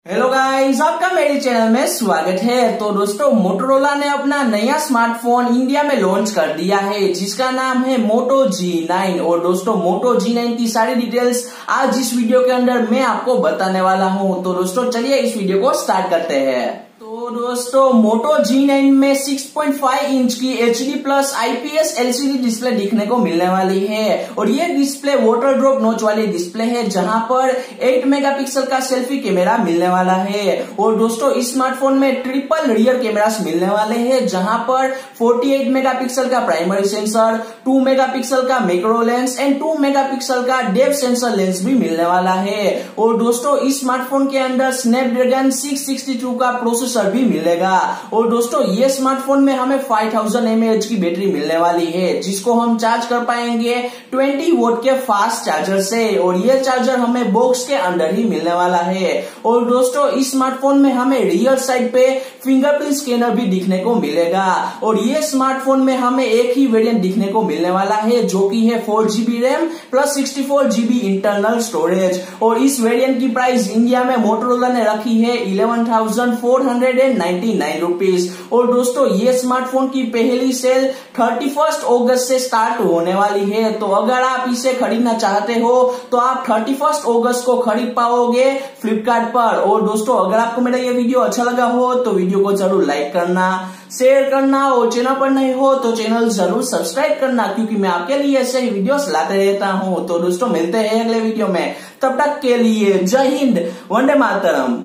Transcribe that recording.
Hello guys, आपका मेरे channel में स्वागत है। तो दोस्तों, मोटोरोला ने अपना नया स्मार्टफोन इंडिया में लॉन्च कर दिया है जिसका नाम है मोटो G9। और दोस्तों, मोटो G9 की सारी डिटेल्स आज इस वीडियो के अंदर मैं आपको बताने वाला हूं। तो दोस्तों, चलिए इस वीडियो को स्टार्ट करते हैं। तो दोस्तों, मोटो G9 में 6.5 इंच की HD plus IPS LCD display दिखने को मिलने वाली है। और ये डिस्प्ले वाटर ड्रॉप नोच वाली डिस्प्ले है जहां पर 8 मेगापिक्सल का सेल्फी कैमरा मिलने वाला है। और दोस्तों, इस स्मार्टफोन में ट्रिपल रियर कैमरास मिलने वाले हैं जहां पर 48 मेगापिक्सल का प्राइमरी सेंसर, 2 मेगापिक्सल का मैक्रो लेंस एंड 2 मेगापिक्सल का डेप्थ सेंसर लेंस भी मिलने वाला है। और दोस्तों, इस स्मार्टफोन के अंदर स्नैपड्रैगन 662 का प्रोसेसर भी मिलेगा। और दोस्तों, ये स्मार्टफोन में हमें 5000 mAh की बैटरी मिलने वाली है जिसको हम चार्ज कर पाएंगे 20 वोट के फास्ट चार्जर से। और ये चार्जर हमें बॉक्स के अंदर ही मिलने वाला है। और दोस्तों, इस स्मार्टफोन में हमें रियर साइड पे फिंगरप्रिंट स्कैनर भी दिखने को मिलेगा। और ये स्मार्टफोन में हमें एक ही वेरिएंट दिखने को मिलने वाला है जो कि है 4GB RAM plus 64GB internal storage. और इस वेरिएंट की प्राइस इंडिया में मोटोरोला ने रखी है 11,499 रुपीज। और दोस्तों, ये स्मार्टफोन की पहली सेल 31 अगस्त से स्टार्ट होने वाली है। तो अगर आप इसे खरीदना चाहते हो तो आप 31 अगस्त को खरीद पाओगे फ्लिपकार्ट पर। और दोस्तों, अगर आपको मेरा ये वीडियो अच्छा लगा हो तो वीडियो को जरूर लाइक करना, शेयर करना और चैनल पर नहीं हो तो चैनल जरूर सब्सक्राइब करना, क्योंकि मैं आपके लिए ऐसे ही वीडियोस लाते रहता हूं। तो दोस्तों, मिलते हैं अगले वीडियो में। तब तक के लिए जय हिंद, वंदे मातरम।